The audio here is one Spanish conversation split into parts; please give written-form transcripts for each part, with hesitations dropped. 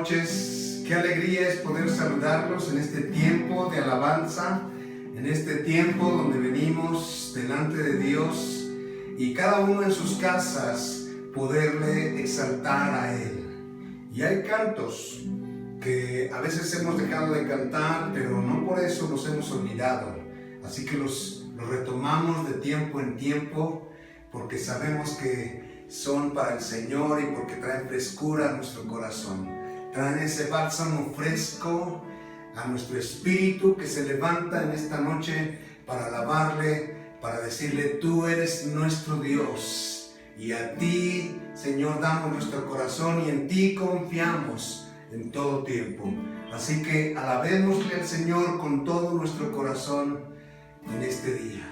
noches. Qué alegría es poder saludarlos en este tiempo de alabanza, en este tiempo donde venimos delante de Dios y cada uno en sus casas poderle exaltar a Él. Y hay cantos que a veces hemos dejado de cantar, pero no por eso nos hemos olvidado. Así que los retomamos de tiempo en tiempo, porque sabemos que son para el Señor y porque traen frescura a nuestro corazón. Traen ese bálsamo fresco a nuestro espíritu que se levanta en esta noche para alabarle, para decirle: tú eres nuestro Dios y a ti, Señor, damos nuestro corazón y en ti confiamos en todo tiempo. Así que alabémosle al Señor con todo nuestro corazón en este día.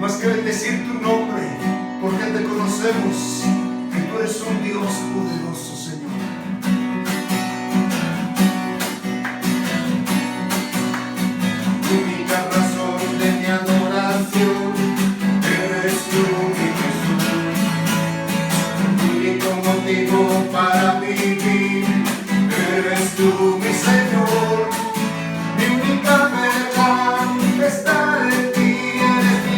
Más que bendecir tu nombre, porque te conocemos que tú eres un Dios poderoso, Señor. Única razón de mi adoración eres tú, mi Jesús. Único motivo para vivir eres tú, mi Señor. Mi única verdad está en ti, eres mi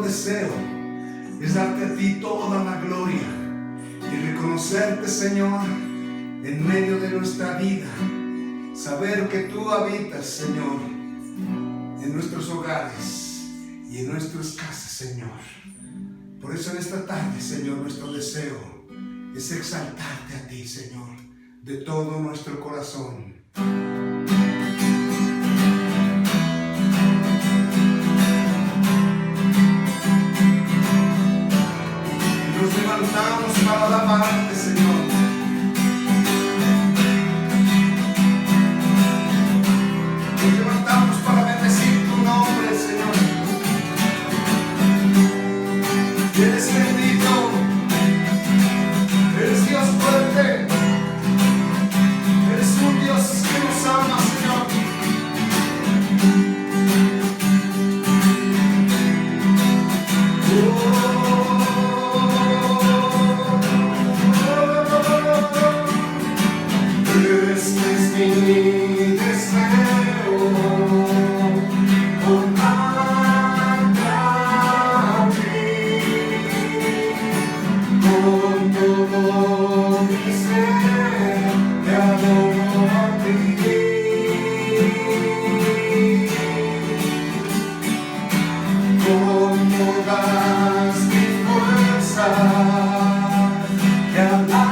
deseo es darte a ti toda la gloria y reconocerte, Señor, en medio de nuestra vida. Saber que tú habitas, Señor, en nuestros hogares y en nuestras casas, Señor. Por eso en esta tarde, Señor, nuestro deseo es exaltarte a ti, Señor, de todo nuestro corazón. Nos levantamos para alabarte, Señor. Nos levantamos para bendecir tu nombre, Señor. Eres bendito, eres Dios fuerte, eres un Dios que nos ama, Señor. Este es mi deseo, honrarte a ti, con todo mi ser, te adoro a ti, con todas mis fuerzas, te adoro.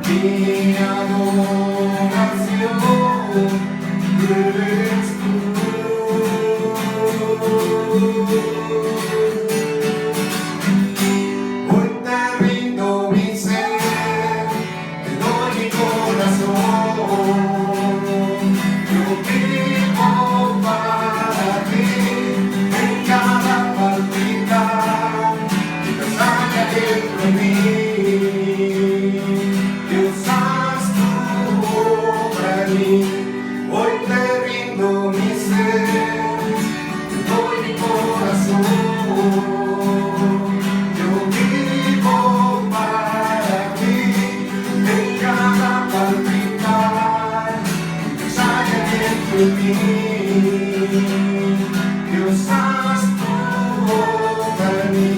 Mi adoración eres tú. Hoy te rindo mi ser, te doy mi corazón. Yo vivo para ti, en cada palpitar, y te sale dentro de mí. Hoy te rindo mi ser, te doy mi corazón. Yo vivo para ti, en cada palpitar, Dios hay dentro de mí. Dios haz tú para mí.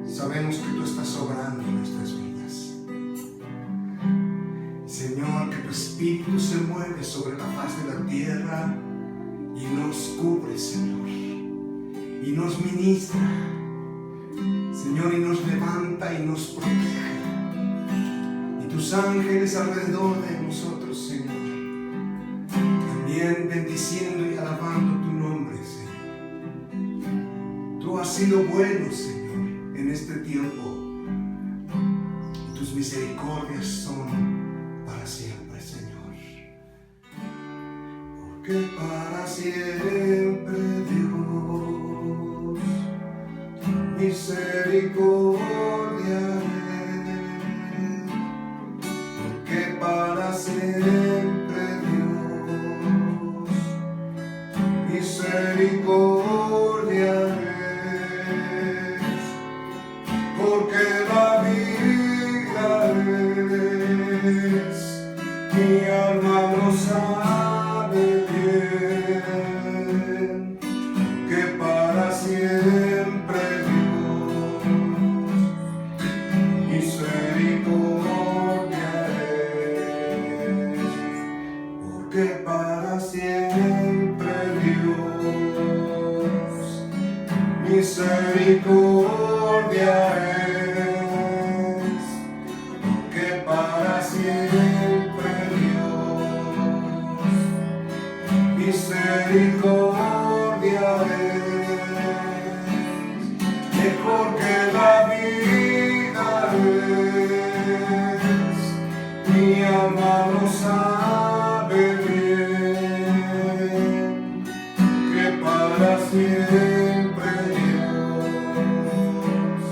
Sabemos que tú estás obrando en nuestras vidas. Señor, que tu Espíritu se mueve sobre la faz de la tierra y nos cubre, Señor, y nos ministra, Señor, y nos levanta y nos protege. Y tus ángeles alrededor de nosotros, Señor, también bendiciendo y alabando tu nombre, Señor. Tú has sido bueno, Señor, en este tiempo, y tus misericordias son para siempre, Señor. Porque para siempre, Dios, tu misericordia es. Porque para siempre, Dios, tu misericordia es. Porque la vida es, mi alma lo sabe bien, que para siempre Dios, misericordia es. Porque para siempre Dios, misericordia es. Misericordia es, mejor que la vida es, mi alma lo sabe bien, que para siempre Dios,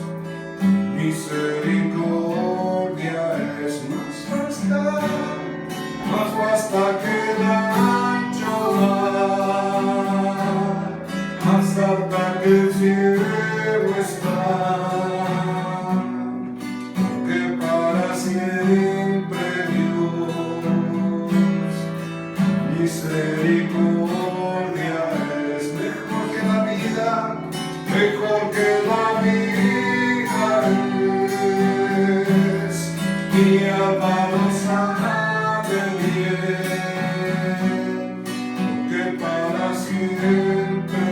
misericordia es. Más basta que la más alta que el cielo está, porque para siempre Dios, misericordia es. Mejor que la vida, mejor que la vida es, mi alma lo sabe bien, porque para siempre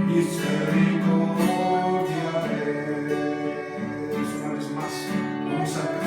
misericordia es. Una vez más, vamos a cantar.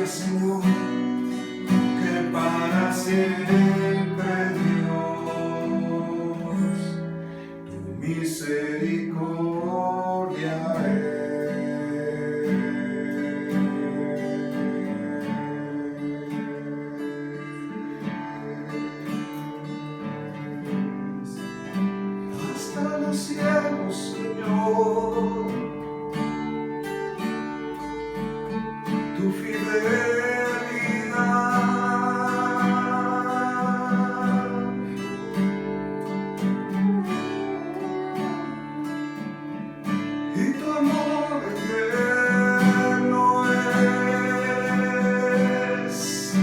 Señor, que para siempre Dios, tu misericordia es. Hasta los cielos, Señor, tu fidelidad y tu amor eterno es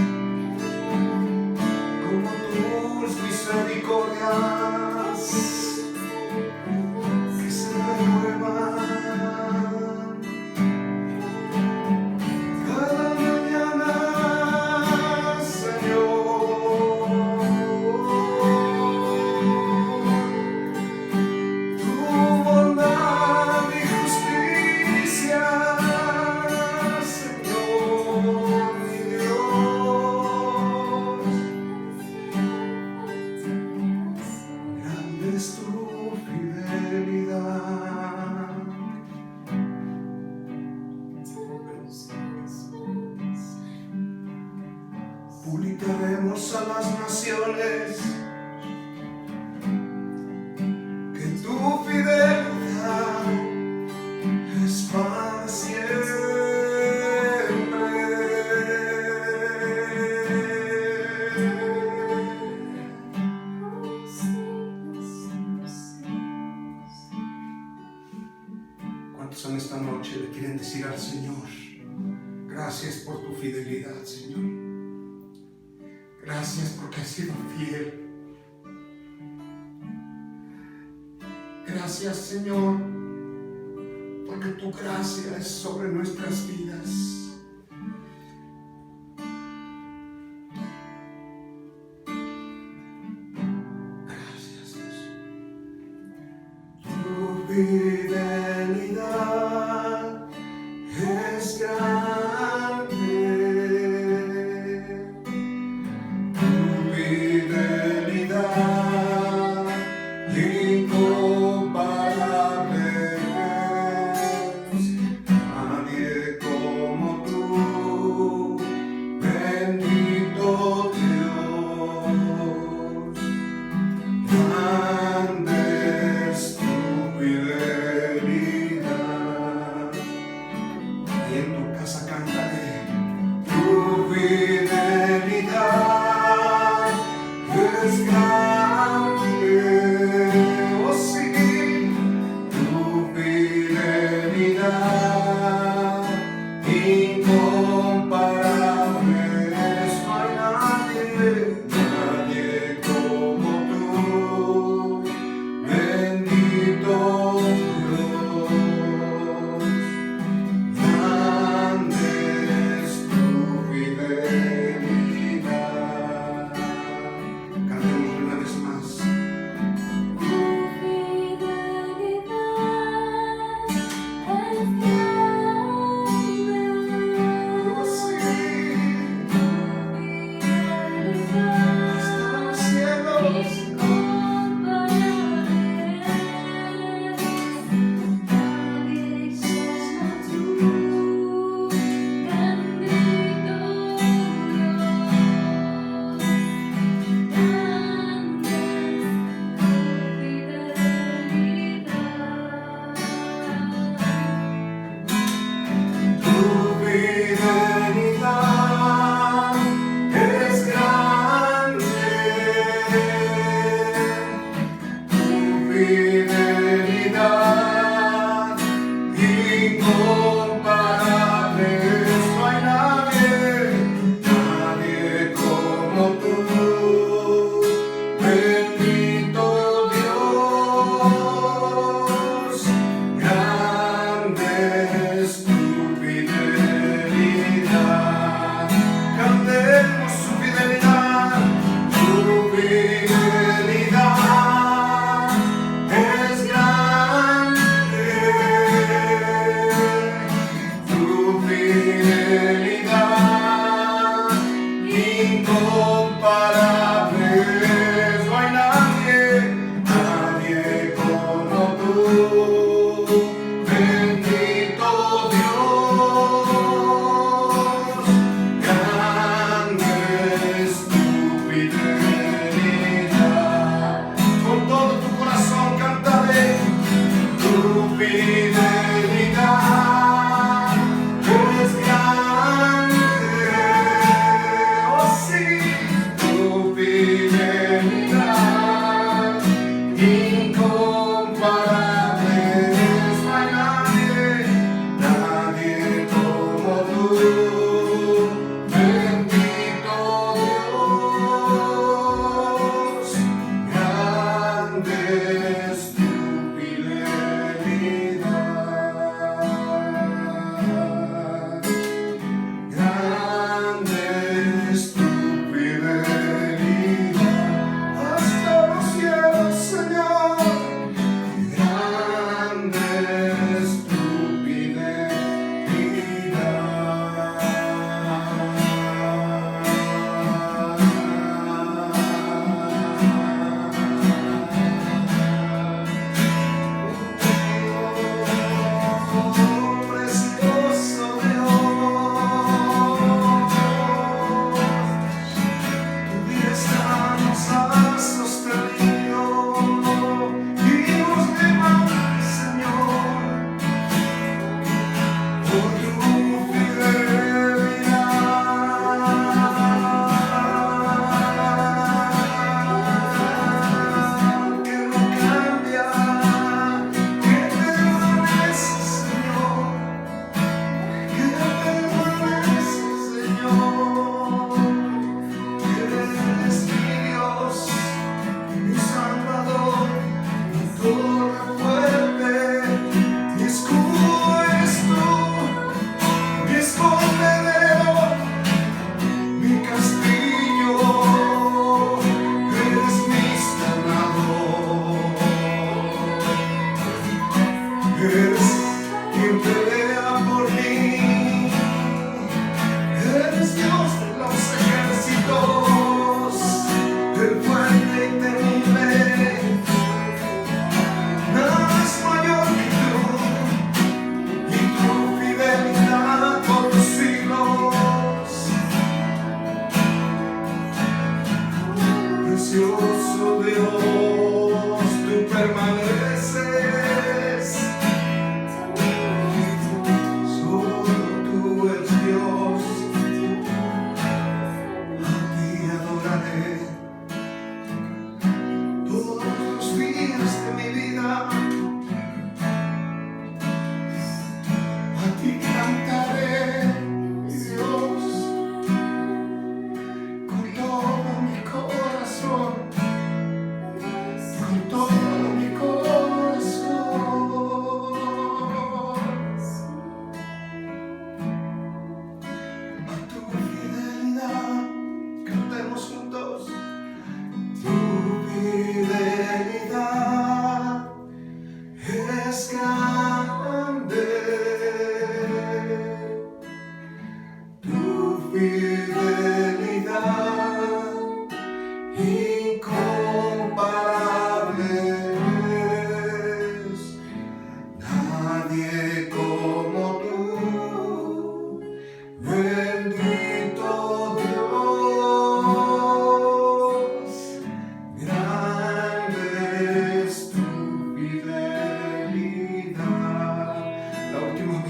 como tus misericordias que se renuevan es tu fidelidad. Publicaremos a las naciones que tu fidelidad es para siempre. ¿Cuántos en esta noche le quieren decir al Señor: gracias por tu fidelidad, Señor? Gracias porque has sido fiel. Gracias, Señor, porque tu gracia es sobre nuestras vidas. Gracias, Dios. Tu fidelidad es grande. Tu fidelidad incomparable es. Nadie como tú, bendito Dios. Grande es tu fidelidad. Y en tu casa cantaré: tu fidelidad es grande. Oh sí, tu fidelidad incomparable es. No hay nadie como tú, bendito Dios. Grande es tu fidelidad. Cantemos una vez más. Tu fidelidad es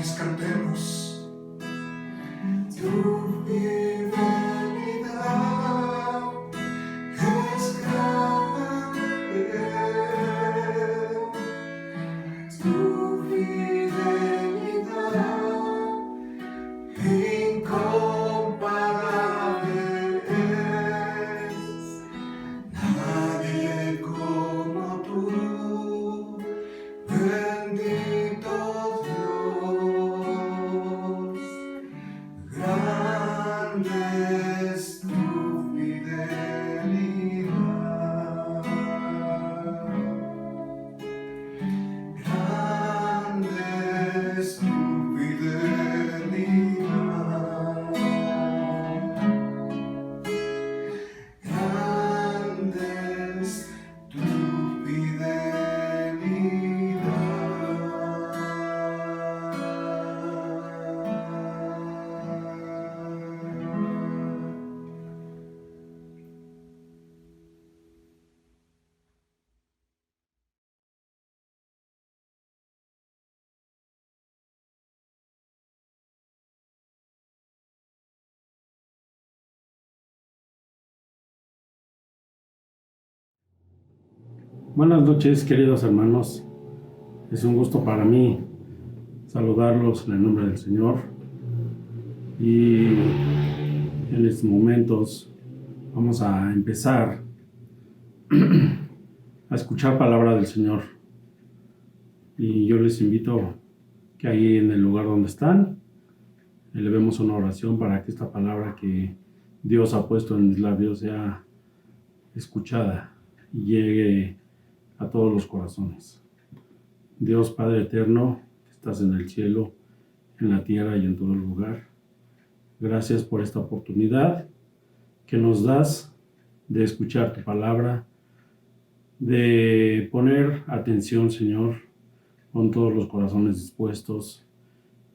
voces cantemos. Tu fidelidad es grande, tu fidelidad incomparable es. Nadie como tú, bendito Dios. Grande es tu fidelidad. Grande es tu fidelidad. Grande es tu Buenas noches, queridos hermanos. Es un gusto para mí saludarlos en el nombre del Señor. Y en estos momentos vamos a empezar a escuchar palabra del Señor. Y yo les invito que ahí en el lugar donde están, elevemos una oración para que esta palabra que Dios ha puesto en mis labios sea escuchada y llegue a todos los corazones. Dios Padre eterno, que estás en el cielo, en la tierra y en todo lugar, gracias por esta oportunidad que nos das de escuchar tu palabra, de poner atención, Señor, con todos los corazones dispuestos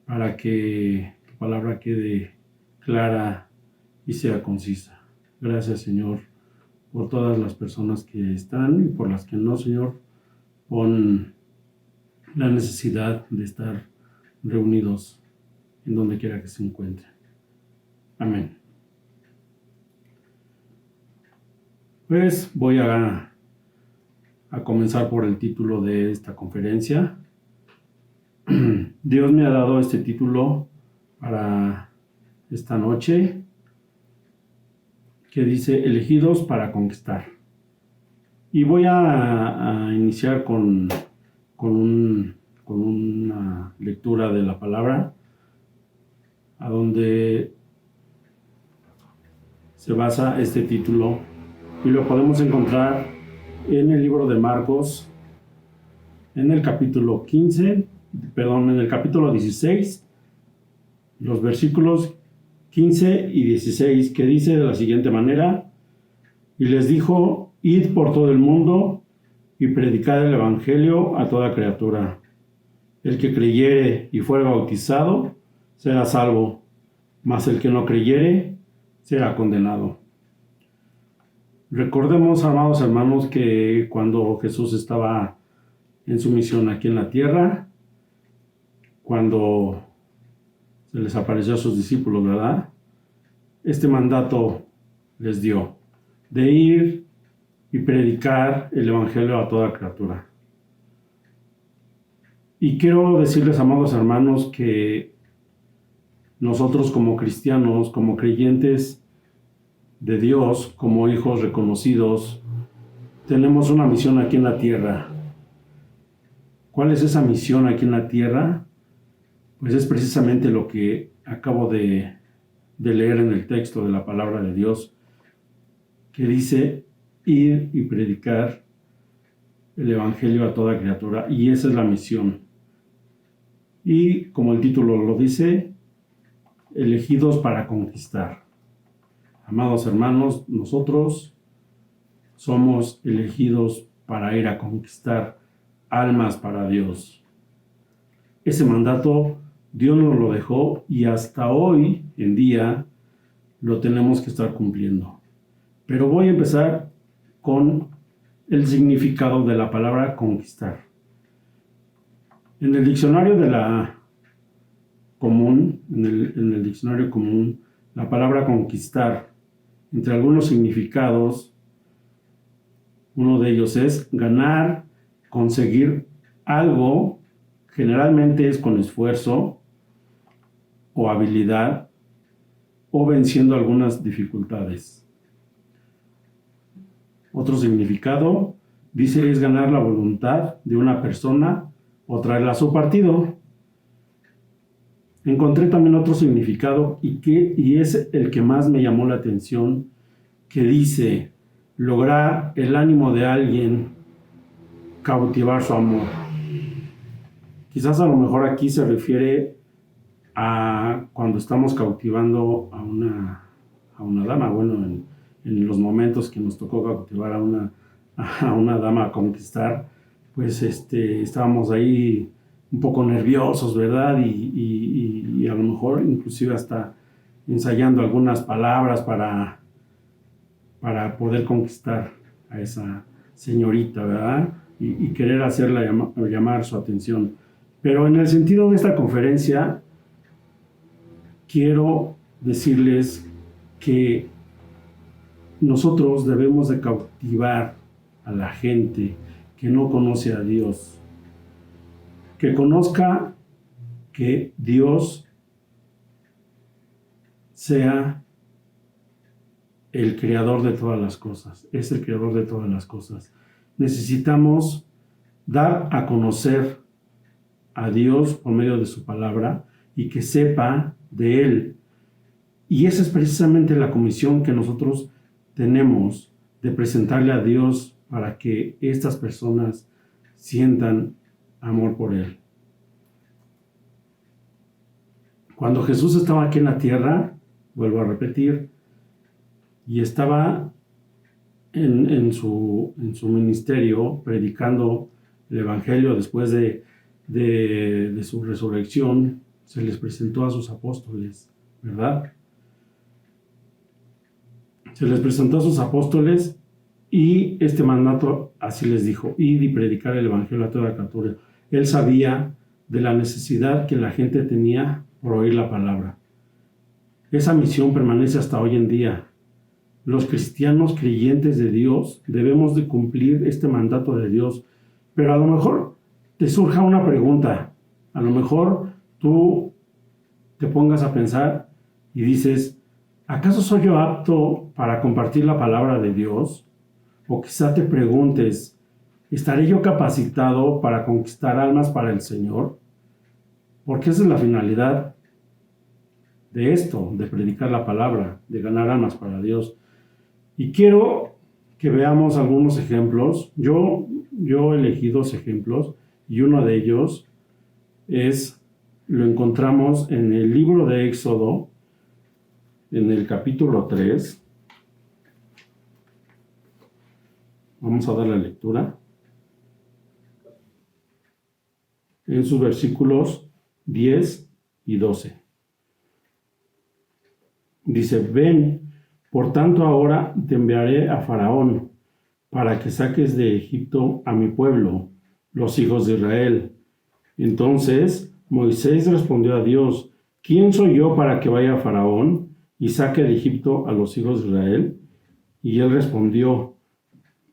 para que tu palabra quede clara y sea concisa. Gracias, Señor, por todas las personas que están y por las que no, Señor, con la necesidad de estar reunidos en donde quiera que se encuentren. Amén. Pues voy a comenzar por el título de esta conferencia. Dios me ha dado este título para esta noche, que dice elegidos para conquistar. Y voy a iniciar con una lectura de la palabra, a donde se basa este título, y lo podemos encontrar en el libro de Marcos, en el capítulo 16, los versículos 15 y 16, que dice de la siguiente manera: y les dijo, id por todo el mundo y predicad el evangelio a toda criatura. El que creyere y fuere bautizado será salvo, mas el que no creyere será condenado. Recordemos, amados hermanos, que cuando Jesús estaba en su misión aquí en la tierra, cuando se les apareció a sus discípulos, ¿verdad? Este mandato les dio de ir y predicar el evangelio a toda criatura. Y quiero decirles, amados hermanos, que nosotros como cristianos, como creyentes de Dios, como hijos reconocidos, tenemos una misión aquí en la tierra. ¿Cuál es esa misión aquí en la tierra? Pues es precisamente lo que acabo de leer en el texto de la palabra de Dios, que dice ir y predicar el evangelio a toda criatura, y esa es la misión. Y como el título lo dice, elegidos para conquistar. Amados hermanos, nosotros somos elegidos para ir a conquistar almas para Dios. Ese mandato Dios nos lo dejó y hasta hoy en día lo tenemos que estar cumpliendo. Pero voy a empezar con el significado de la palabra conquistar. En el diccionario de la común, en el diccionario común, la palabra conquistar. Entre algunos significados, uno de ellos es ganar, conseguir algo, generalmente es con esfuerzo o habilidad, o venciendo algunas dificultades. Otro significado, dice, es ganar la voluntad de una persona o traerla a su partido. Encontré también otro significado y es el que más me llamó la atención, que dice, lograr el ánimo de alguien, cautivar su amor. Quizás a lo mejor aquí se refiere a cuando estamos cautivando a una dama, bueno, en los momentos que nos tocó cautivar a una dama a conquistar, pues estábamos ahí un poco nerviosos, ¿verdad? Y a lo mejor inclusive hasta ensayando algunas palabras para poder conquistar a esa señorita, ¿verdad? Y querer hacerla llamar su atención. Pero en el sentido de esta conferencia, quiero decirles que nosotros debemos de cautivar a la gente que no conoce a Dios, que conozca que Dios sea el creador de todas las cosas, es el creador de todas las cosas. Necesitamos dar a conocer a Dios por medio de su palabra y que sepa de Él. Y esa es precisamente la comisión que nosotros tenemos de presentarle a Dios para que estas personas sientan amor por Él. Cuando Jesús estaba aquí en la tierra, vuelvo a repetir, y estaba en su ministerio predicando el Evangelio después de su resurrección, se les presentó a sus apóstoles, ¿verdad? Se les presentó a sus apóstoles y este mandato así les dijo: id y predicar el Evangelio a toda criatura. Él sabía de la necesidad que la gente tenía por oír la palabra. Esa misión permanece hasta hoy en día. Los cristianos creyentes de Dios debemos de cumplir este mandato de Dios. Pero a lo mejor te surja una pregunta. A lo mejor tú te pongas a pensar y dices: ¿acaso soy yo apto para compartir la palabra de Dios? O quizá te preguntes: ¿estaré yo capacitado para conquistar almas para el Señor? Porque esa es la finalidad de esto, de predicar la palabra, de ganar almas para Dios. Y quiero que veamos algunos ejemplos. Yo elegí 2 ejemplos y uno de ellos lo encontramos en el libro de Éxodo, en el capítulo 3. Vamos a dar la lectura. En sus versículos 10 y 12. Dice: ven, por tanto ahora te enviaré a Faraón, para que saques de Egipto a mi pueblo, los hijos de Israel. Entonces Moisés respondió a Dios: ¿quién soy yo para que vaya a Faraón y saque de Egipto a los hijos de Israel? Y él respondió: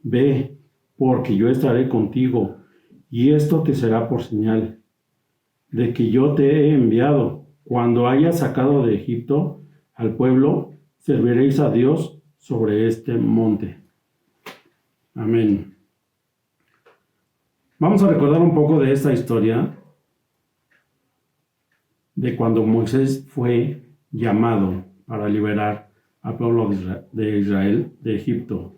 ve, porque yo estaré contigo, y esto te será por señal de que yo te he enviado. Cuando hayas sacado de Egipto al pueblo, serviréis a Dios sobre este monte. Amén. Vamos a recordar un poco de esta historia de cuando Moisés fue llamado para liberar al pueblo de Israel de Egipto.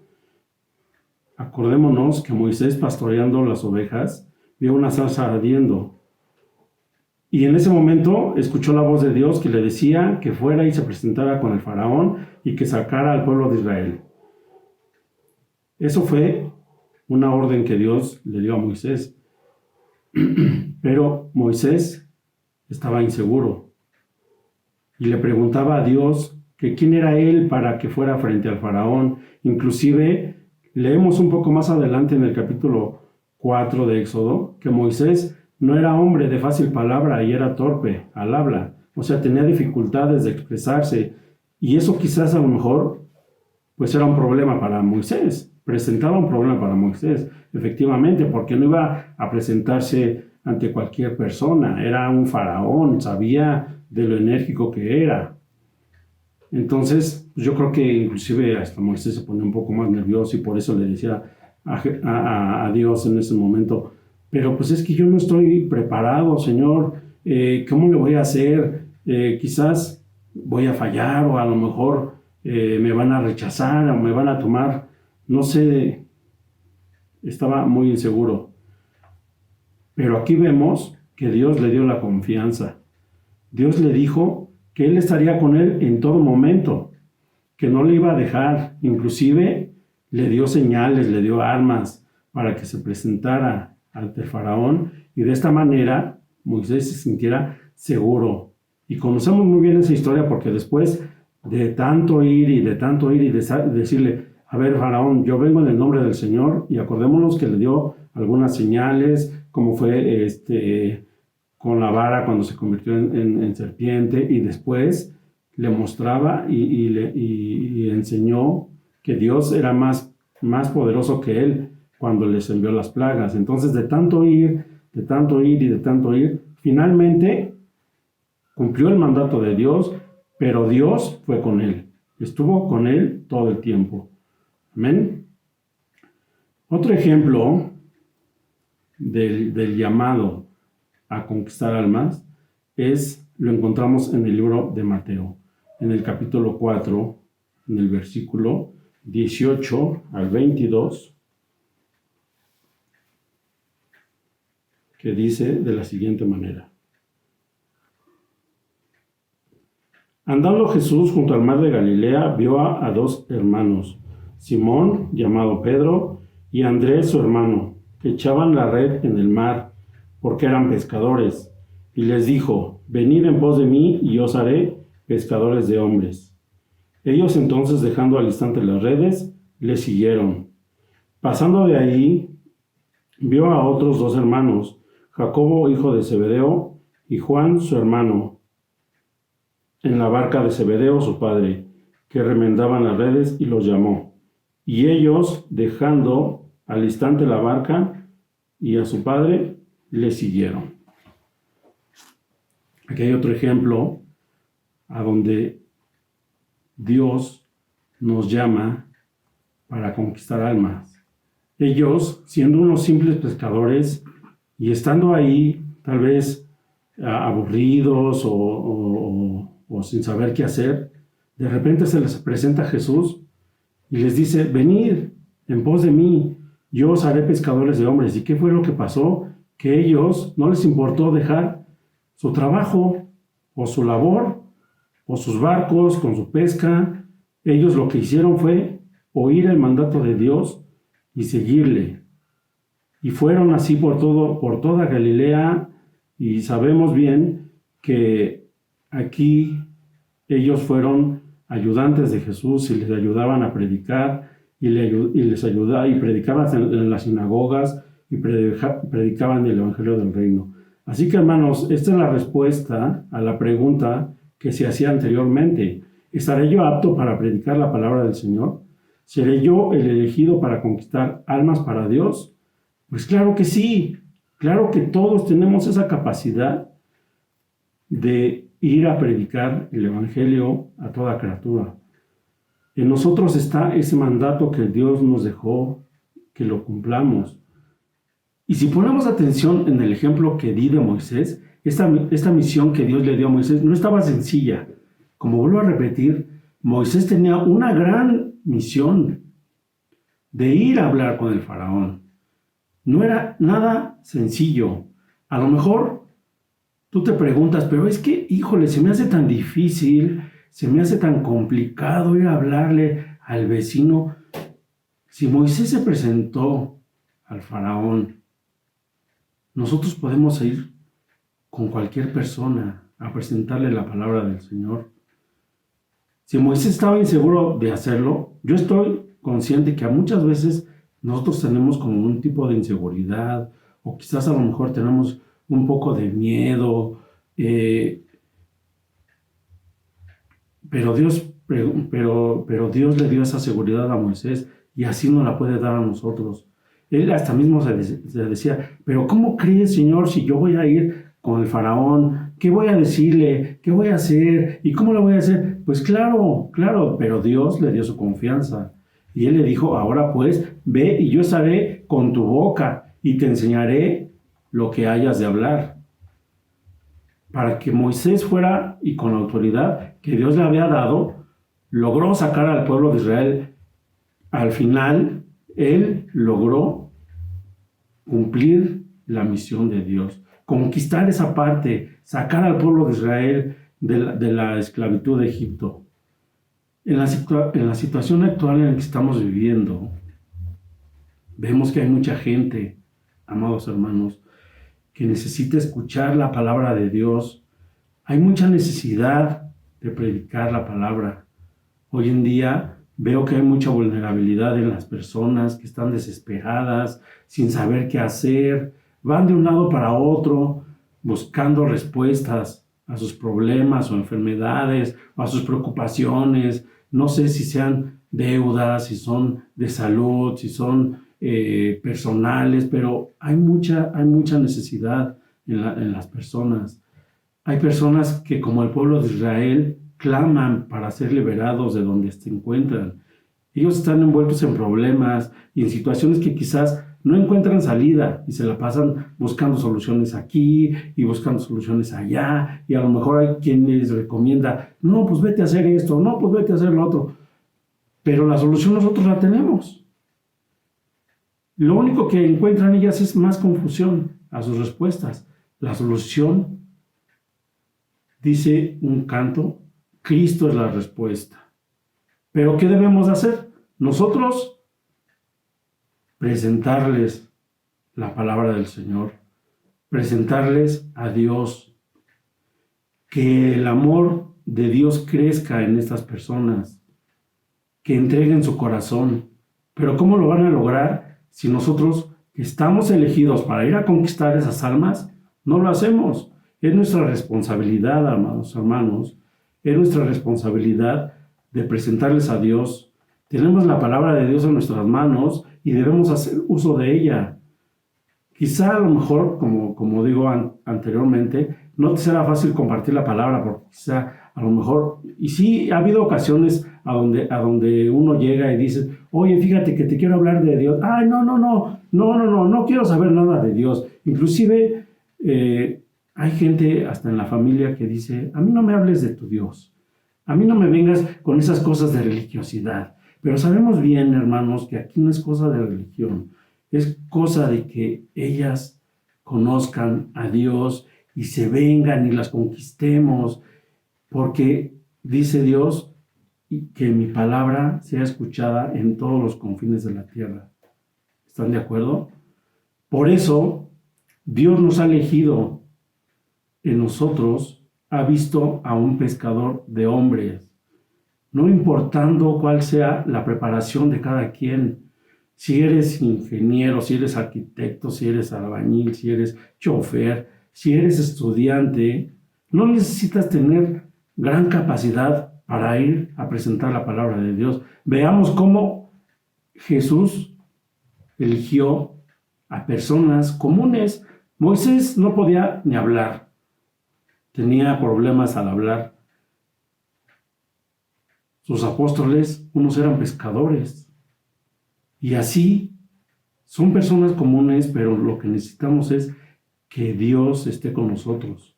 Acordémonos que Moisés, pastoreando las ovejas, vio una zarza ardiendo. Y en ese momento escuchó la voz de Dios que le decía que fuera y se presentara con el faraón y que sacara al pueblo de Israel. Eso fue una orden que Dios le dio a Moisés. Pero Moisés estaba inseguro y le preguntaba a Dios que quién era él para que fuera frente al faraón. Inclusive leemos un poco más adelante en el capítulo 4 de Éxodo que Moisés no era hombre de fácil palabra y era torpe al habla. O sea, tenía dificultades de expresarse. Y eso quizás a lo mejor pues era un problema para Moisés. Presentaba un problema para Moisés, efectivamente, porque no iba a presentarse ante cualquier persona. Era un faraón, sabía de lo enérgico que era. Entonces, yo creo que inclusive hasta Moisés se ponía un poco más nervioso y por eso le decía a Dios en ese momento, pero pues es que yo no estoy preparado, Señor, ¿cómo le voy a hacer? Quizás voy a fallar o a lo mejor me van a rechazar o me van a tomar, no sé, estaba muy inseguro. Pero aquí vemos que Dios le dio la confianza. Dios le dijo que Él estaría con él en todo momento, que no le iba a dejar, inclusive le dio señales, le dio armas para que se presentara ante el faraón y de esta manera Moisés se sintiera seguro. Y conocemos muy bien esa historia porque después de tanto ir y decirle, a ver, faraón, yo vengo en el nombre del Señor, y acordémonos que le dio algunas señales, como fue con la vara cuando se convirtió en serpiente, y después le mostraba y enseñó que Dios era más poderoso que él cuando les envió las plagas. Entonces, de tanto ir, finalmente cumplió el mandato de Dios, pero Dios fue con él, estuvo con él todo el tiempo. Amén. Otro ejemplo del llamado a conquistar almas lo encontramos en el libro de Mateo, en el capítulo 4, en el versículo 18 al 22, que dice de la siguiente manera. Andando Jesús junto al mar de Galilea, vio a dos hermanos, Simón, llamado Pedro, y Andrés, su hermano, que echaban la red en el mar, porque eran pescadores. Y les dijo, venid en pos de mí, y os haré pescadores de hombres. Ellos entonces, dejando al instante las redes, le siguieron. Pasando de ahí, vio a otros dos hermanos, Jacobo, hijo de Zebedeo, y Juan, su hermano, en la barca de Zebedeo, su padre, que remendaban las redes, y los llamó. Y ellos, dejando al instante la barca y a su padre, le siguieron. Aquí hay otro ejemplo a donde Dios nos llama para conquistar almas. Ellos, siendo unos simples pescadores y estando ahí, tal vez aburridos o sin saber qué hacer, de repente se les presenta Jesús y les dice, venid en pos de mí, yo os haré pescadores de hombres. ¿Y qué fue lo que pasó? Que ellos no les importó dejar su trabajo o su labor o sus barcos con su pesca. Ellos lo que hicieron fue oír el mandato de Dios y seguirle. Y fueron así por toda Galilea, y sabemos bien que aquí ellos fueron ayudantes de Jesús y les ayudaban a predicar y predicaban en las sinagogas y predicaban el evangelio del reino. Así que, hermanos, esta es la respuesta a la pregunta que se hacía anteriormente. ¿Estaré yo apto para predicar la palabra del Señor? ¿Seré yo el elegido para conquistar almas para Dios? Pues claro que sí. Claro que todos tenemos esa capacidad de ir a predicar el evangelio a toda criatura. En nosotros está ese mandato que Dios nos dejó, que lo cumplamos. Y si ponemos atención en el ejemplo que di de Moisés, esta misión que Dios le dio a Moisés no estaba sencilla. Como vuelvo a repetir, Moisés tenía una gran misión de ir a hablar con el faraón. No era nada sencillo. A lo mejor tú te preguntas, pero es que, híjole, se me hace tan difícil, se me hace tan complicado ir a hablarle al vecino. Si Moisés se presentó al faraón, nosotros podemos ir con cualquier persona a presentarle la palabra del Señor. Si Moisés estaba inseguro de hacerlo, yo estoy consciente que muchas veces nosotros tenemos como un tipo de inseguridad, o quizás a lo mejor tenemos un poco de miedo, Pero pero Dios le dio esa seguridad a Moisés y así nos la puede dar a nosotros. Él hasta mismo se decía, pero ¿cómo crees, Señor, si yo voy a ir con el faraón? ¿Qué voy a decirle? ¿Qué voy a hacer? ¿Y cómo lo voy a hacer? Pues claro, claro, pero Dios le dio su confianza. Y él le dijo, ahora pues, ve y yo estaré con tu boca y te enseñaré lo que hayas de hablar. Para que Moisés fuera y con la autoridad que Dios le había dado, logró sacar al pueblo de Israel. Al final, él logró cumplir la misión de Dios, conquistar esa parte, sacar al pueblo de Israel de la esclavitud de Egipto. En la situación actual en la que estamos viviendo, vemos que hay mucha gente, amados hermanos, que necesita escuchar la palabra de Dios. Hay mucha necesidad de predicar la palabra. Hoy en día veo que hay mucha vulnerabilidad en las personas que están desesperadas, sin saber qué hacer, van de un lado para otro, buscando respuestas a sus problemas o enfermedades o a sus preocupaciones. No sé si sean deudas, si son de salud, si son personales, pero hay mucha necesidad en las personas. Hay personas que, como el pueblo de Israel, claman para ser liberados de donde se encuentran. Ellos están envueltos en problemas y en situaciones que quizás no encuentran salida y se la pasan buscando soluciones aquí y buscando soluciones allá, y a lo mejor hay quien les recomienda, no, pues vete a hacer esto, no, pues vete a hacer lo otro. Pero la solución nosotros la tenemos. Lo único que encuentran ellas es más confusión a sus respuestas. La solución, dice un canto, Cristo es la respuesta. ¿Pero qué debemos hacer? Nosotros presentarles la palabra del Señor, presentarles a Dios, que el amor de Dios crezca en estas personas, que entreguen su corazón. Pero ¿cómo lo van a lograr si nosotros, que estamos elegidos para ir a conquistar esas almas, no lo hacemos? Es nuestra responsabilidad, amados hermanos, es nuestra responsabilidad de presentarles a Dios. Tenemos la palabra de Dios en nuestras manos y debemos hacer uso de ella. Quizá a lo mejor, como digo anteriormente, no te será fácil compartir la palabra, porque quizá a lo mejor, y sí ha habido ocasiones a donde uno llega y dice, oye, fíjate que te quiero hablar de Dios. Ay, no quiero saber nada de Dios. Inclusive hay gente hasta en la familia que dice, a mí no me hables de tu Dios, a mí no me vengas con esas cosas de religiosidad. Pero sabemos bien, hermanos, que aquí no es cosa de religión, es cosa de que ellas conozcan a Dios y se vengan y las conquistemos, porque dice Dios que mi palabra sea escuchada en todos los confines de la tierra. ¿Están de acuerdo? Por eso, Dios nos ha elegido. En nosotros ha visto a un pescador de hombres, no importando cuál sea la preparación de cada quien. Si eres ingeniero, si eres arquitecto, si eres albañil, si eres chofer, si eres estudiante, no necesitas tener gran capacidad para ir a presentar la palabra de Dios. Veamos cómo Jesús eligió a personas comunes. Moisés no podía ni hablar, tenía problemas al hablar. Sus apóstoles, unos eran pescadores. Y así, son personas comunes, pero lo que necesitamos es que Dios esté con nosotros.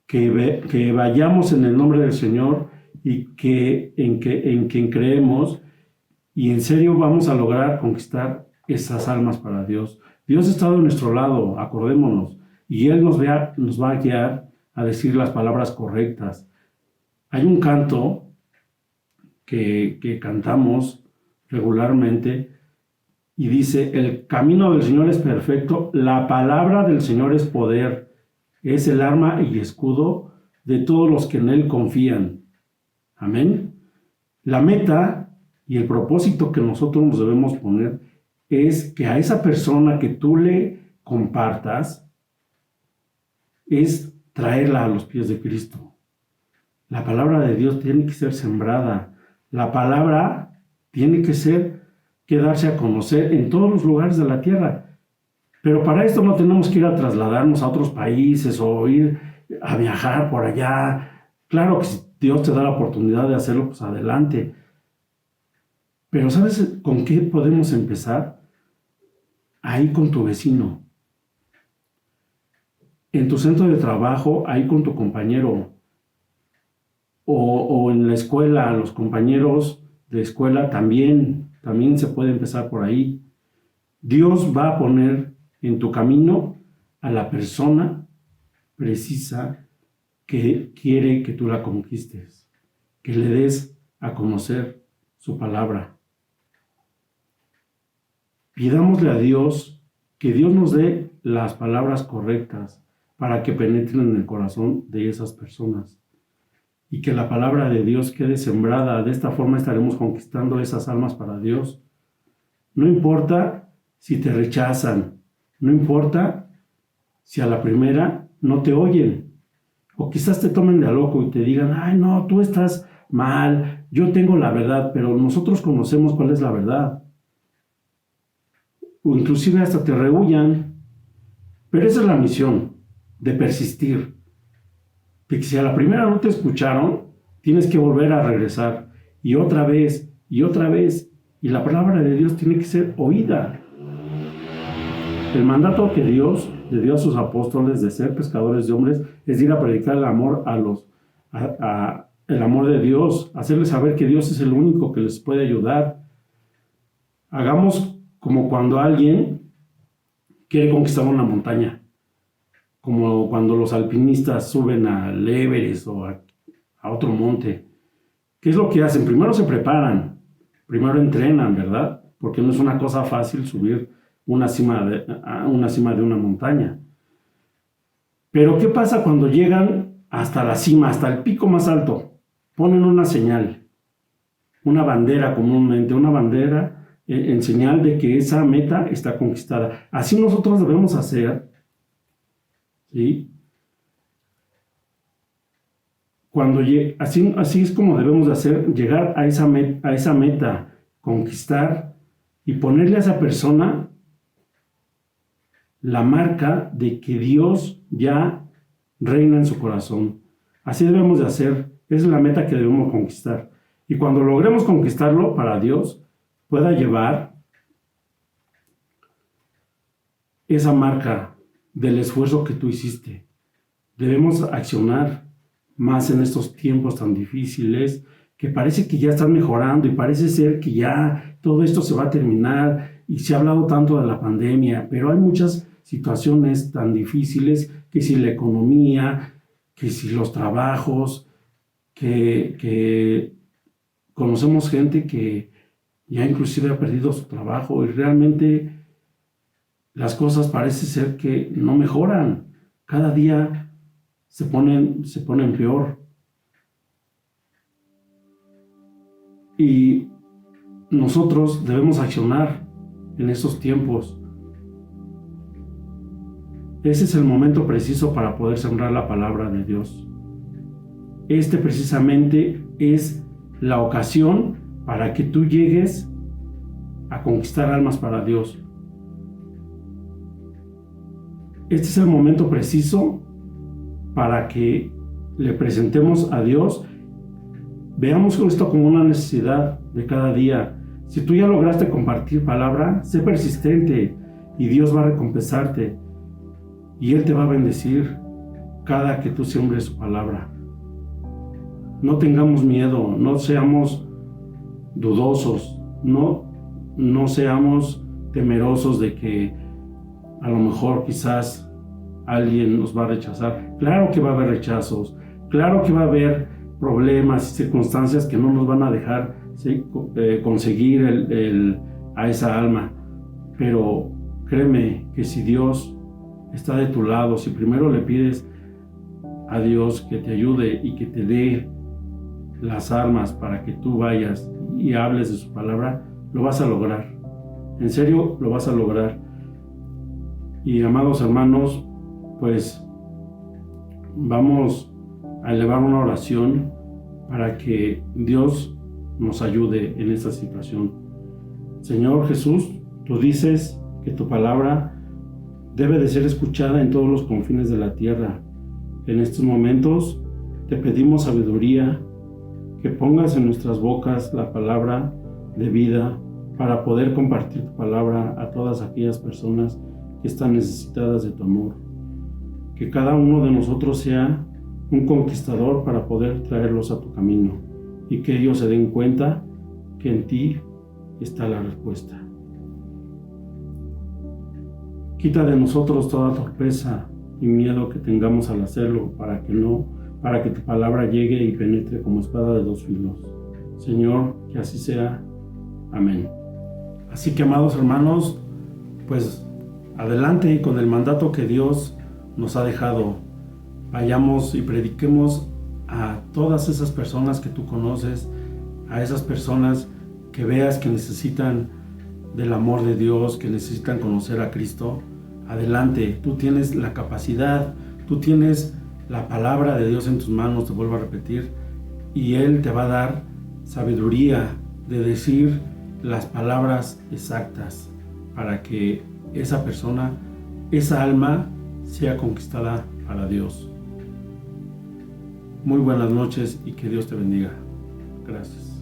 Que vayamos en el nombre del Señor y en quien creemos, y en serio vamos a lograr conquistar esas almas para Dios. Dios ha estado a nuestro lado, acordémonos, y Él nos va a guiar a decir las palabras correctas. Hay un canto que cantamos regularmente y dice, el camino del Señor es perfecto, la palabra del Señor es poder, es el arma y escudo de todos los que en Él confían. Amén. La meta y el propósito que nosotros nos debemos poner es que a esa persona que tú le compartas es traerla a los pies de Cristo. La palabra de Dios tiene que ser sembrada. La palabra tiene que darse a conocer en todos los lugares de la tierra. Pero para esto no tenemos que ir a trasladarnos a otros países o ir a viajar por allá. Claro que si Dios te da la oportunidad de hacerlo, pues adelante. Pero ¿sabes con qué podemos empezar? Ahí con tu vecino. En tu centro de trabajo, ahí con tu compañero. O en la escuela, los compañeros de escuela también se puede empezar por ahí. Dios va a poner en tu camino a la persona precisa que quiere que tú la conquistes, que le des a conocer su palabra. Pidámosle a Dios que Dios nos dé las palabras correctas para que penetren en el corazón de esas personas y que la palabra de Dios quede sembrada. De esta forma estaremos conquistando esas almas para Dios. No importa si te rechazan, no importa si a la primera no te oyen, o quizás te tomen de a loco y te digan, ay no, tú estás mal, yo tengo la verdad, pero nosotros conocemos cuál es la verdad. O inclusive hasta te rehuyan. Pero esa es la misión, de persistir. De que si a la primera no te escucharon, tienes que volver a regresar. Y otra vez, y otra vez. Y la palabra de Dios tiene que ser oída. El mandato que Dios le dio a sus apóstoles de ser pescadores de hombres es ir a predicar el amor el amor de Dios, hacerles saber que Dios es el único que les puede ayudar. Hagamos como cuando alguien quiere conquistar una montaña, como cuando los alpinistas suben al Everest o a otro monte. ¿Qué es lo que hacen? Primero se preparan, primero entrenan, ¿verdad? Porque no es una cosa fácil subir una cima de una montaña. Pero ¿qué pasa cuando llegan hasta la cima, hasta el pico más alto? Ponen una señal, una bandera comúnmente, una bandera en señal de que esa meta está conquistada. Así nosotros debemos hacer, ¿sí? Así es como debemos de hacer, llegar a esa meta, conquistar y ponerle a esa persona la marca de que Dios ya reina en su corazón. Así debemos de hacer, esa es la meta que debemos conquistar. Y cuando logremos conquistarlo para Dios, pueda llevar esa marca del esfuerzo que tú hiciste. Debemos accionar más en estos tiempos tan difíciles, que parece que ya están mejorando y parece ser que ya todo esto se va a terminar y se ha hablado tanto de la pandemia, pero hay muchas situaciones tan difíciles, que si la economía, que si los trabajos, que conocemos gente que ya inclusive ha perdido su trabajo y realmente las cosas parece ser que no mejoran. Cada día se ponen peor. Y nosotros debemos accionar en esos tiempos. Ese es el momento preciso para poder sembrar la palabra de Dios. Este precisamente es la ocasión para que tú llegues a conquistar almas para Dios. Este es el momento preciso para que le presentemos a Dios. Veamos esto como una necesidad de cada día. Si tú ya lograste compartir palabra, sé persistente y Dios va a recompensarte. Y Él te va a bendecir cada que tú siembres su palabra. No tengamos miedo, no seamos dudosos, no seamos temerosos de que a lo mejor quizás alguien nos va a rechazar. Claro que va a haber rechazos, claro que va a haber problemas y circunstancias que no nos van a dejar conseguir a esa alma. Pero créeme que si Dios está de tu lado, si primero le pides a Dios que te ayude y que te dé las armas para que tú vayas y hables de su palabra, lo vas a lograr. En serio, lo vas a lograr. Y amados hermanos, pues vamos a elevar una oración para que Dios nos ayude en esta situación. Señor Jesús, tú dices que tu palabra debe de ser escuchada en todos los confines de la tierra. En estos momentos te pedimos sabiduría, que pongas en nuestras bocas la palabra de vida para poder compartir tu palabra a todas aquellas personas que están necesitadas de tu amor. Que cada uno de nosotros sea un conquistador para poder traerlos a tu camino y que ellos se den cuenta que en ti está la respuesta. Quita de nosotros toda torpeza y miedo que tengamos al hacerlo para que tu palabra llegue y penetre como espada de dos filos. Señor, que así sea. Amén. Así que, amados hermanos, pues adelante con el mandato que Dios nos ha dejado. Vayamos y prediquemos a todas esas personas que tú conoces, a esas personas que veas que necesitan del amor de Dios, que necesitan conocer a Cristo. Adelante, tú tienes la capacidad, tú tienes la palabra de Dios en tus manos, te vuelvo a repetir, y Él te va a dar sabiduría de decir las palabras exactas para que esa persona, esa alma, sea conquistada para Dios. Muy buenas noches y que Dios te bendiga. Gracias.